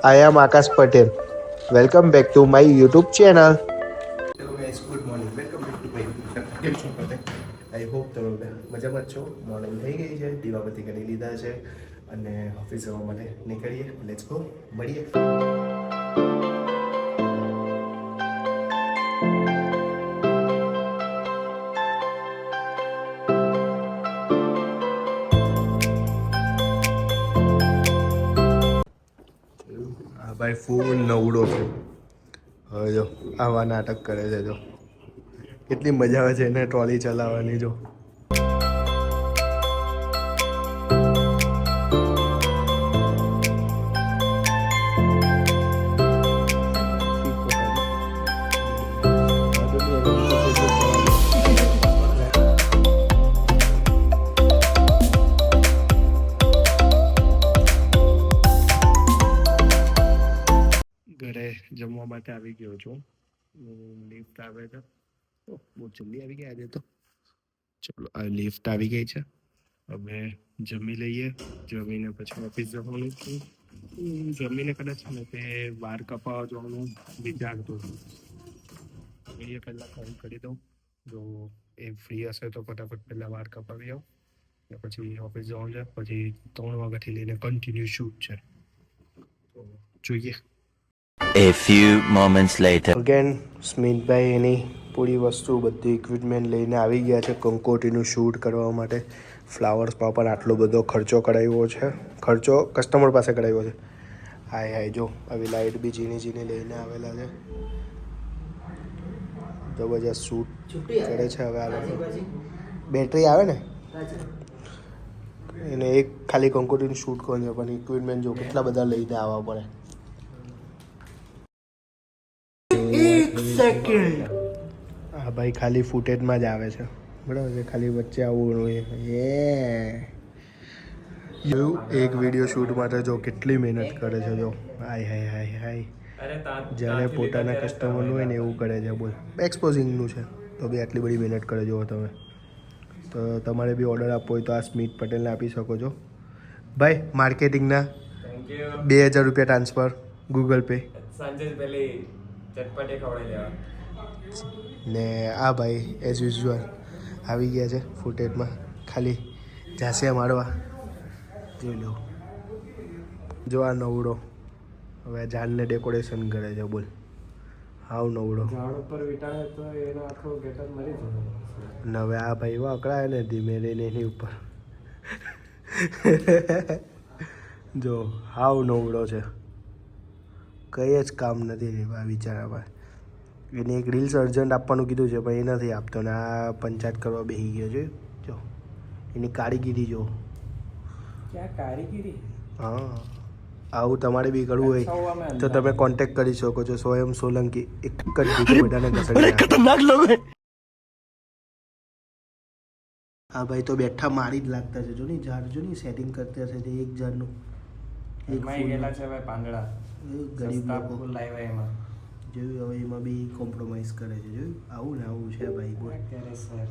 I am Akash Patel. Welcome back to my YouTube channel. Hello guys, good morning. Welcome back to my YouTube channel. કેમ છો તમે? I hope તમે મજામાં જ છો. Morning થઈ ગઈ છે, દીવાબત્તી કરી લીધા છે અને ઓફિસ જવા માટે નીકળીએ. લેટ્સ ગો, મળીએ. હા ભાઈ, ફૂલ નવડો છે. હવે જો આવા નાટક કરે છે. જો કેટલી મજા આવે છે એને ટ્રોલી ચલાવવાની. જો ઘરે જમવા માટે આવી ગયો છું. લિફ્ટ આવે છે. બહુ જલ્દી આવી ગયા આજે તો. ચલો, આ લિફ્ટ આવી ગઈ છે. હવે જમી લઈએ. જમીને પછી ઓફિસ જવાનું છું. જમીને કદાચ ને તે વાળ કપાવવા જવાનું વિચારતો છું. એ પહેલાં ફોન કરી દઉં, જો એ ફ્રી હશે તો ફટાફટ પહેલાં વાળ કપાવી આવું. પછી ઓફિસ જવાનું છે. પછી 3 વાગ્યાથી લઈને કન્ટિન્યુ શૂટ છે. તો જોઈએ. A few moments later. Again સ્મિતભાઈ એની પૂરી વસ્તુ બધી ઇક્વિપમેન્ટ લઈને આવી ગયા છે કંકોટીનું શૂટ કરવા માટે. ફ્લાવર્સમાં પણ આટલો બધો ખર્ચો કરાવ્યો છે. ખર્ચો કસ્ટમર પાસે કરાવ્યો છે. હાય હાય, જો આવી લાઇટ બી ઝીણી ઝીણી લઈને આવેલા છે. જબરજસ્ત શૂટ કરે છે. હવે આ લોકો બેટરી આવે ને એને એક ખાલી કંકોટીનું શૂટ કરવાનું છે, પણ ઇક્વિપમેન્ટ જો કેટલા બધા લઈને આવવા પડે. હા ભાઈ, ખાલી ફૂટેજમાં જ આવે છે, બરાબર છે. ખાલી વચ્ચે આવવું હોય એવું એક વિડીયો શૂટ માટે જો કેટલી મહેનત કરે છે. જો હાય હાય હાય હાય, જ્યારે પોતાના કસ્ટમરનું હોય ને એવું કરે છે. બોલ, એક્સપોઝિંગનું છે તો બી આટલી બધી મહેનત કરે. જુઓ તમે. તો તમારે બી ઓર્ડર આપવો હોય તો આ સ્મિત પટેલને આપી શકો છો ભાઈ. માર્કેટિંગના 2000 રૂપિયા ટ્રાન્સફર ગૂગલ પે. ને આ ભાઈ એઝ યુઝ્યુઅલ આવી ગયા છે ફૂટેજમાં. ખાલી ઝાંસિયા મારવા. જોઈ લો, જો આ નવડો હવે ઝાડને ડેકોરેશન કરે છે. બોલ, હાવ નવડો. ને હવે આ ભાઈ એવા અકળાય ને ધીમે રહીને એની ઉપર. જો હાવ નવડો છે, કંઈ જ કામ નથી આ વિચારામાં. એને એક રીલ્સ અર્જન્ટ આપવાનું કીધું છે પણ એ નથી આપતો ને આ પંચાયત કરવા બેસી ગયો છે. જો એની કારીગીરી જો. હા, આવું તમારે બી કરવું હોય તો તમે કોન્ટેક્ટ કરી શકો છો. સ્વયં સોલંકી એક જ દીકરો બધાને ઘસડી ખતરનાક લોકો. હા ભાઈ, તો બેઠા મારી જ લાગતા છે. જો ની ઝાડ, જો ની સેટિંગ કરતા છે એક ઝાડનું. એક ગયેલા છે ભાઈ પાંદડા. ગરીબ લોકો લાવ્યા એમાં. જોયું, હવે એમાં બી કોમ્પ્રોમાઇઝ કરે છે. જોયું, આવું ને આવું છે ભાઈ. બોલ,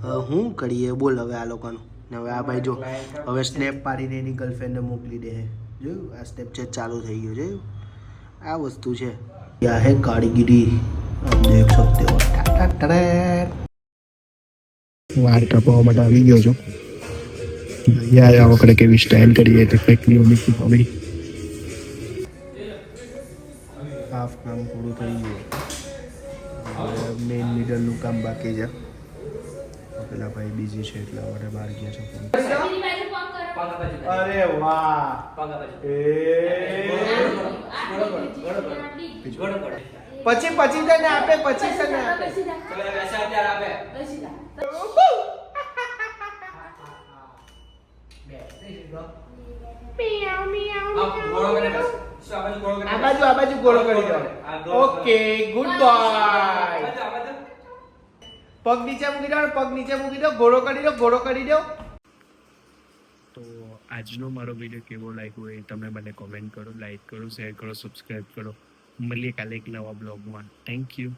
હવે શું કરીએ બોલ હવે આ લોકોનું. ને હવે આ ભાઈ જો હવે સ્નેપ પાડીને એની ગર્લફ્રેન્ડને મોકલી દે. જોયું, આ સ્નેપચેટ ચાલુ થઈ ગયું. જોયું, આ વસ્તુ છે. યા હે કારીગીરી, આપ દેખ સકતે હો. વાળ કાપવા માટે આવી ગયો છું. યાર આ વખતે કેવી સ્ટાઇલ કરીએ તો ફેકલી ઓલી ભાઈ. હાફ કામ પૂરું થઈ ગયું. મેઇન મિડલનું કામ બાકી છે. પેલા ભાઈ બિઝી છે એટલા માટે બહાર ગયા છે. અરે વાહ, પછી પછી તને આપે, પછી તને આપે. આ બાજુ ગોળો કરી દો. Okay, good boy. પગ નીચે મૂકી દો, પગ નીચે મૂકી દો. ગોળો કરી દો, ગોળો કરી દો. તો આજનો મારો વિડીયો કેવો લાગ્યો એ તમે મને કોમેન્ટ કરો, લાઈક કરો, શેર કરો, સબસ્ક્રાઈબ કરો. મળીએ કાલે એક નવા બ્લોગમાં. Thank you.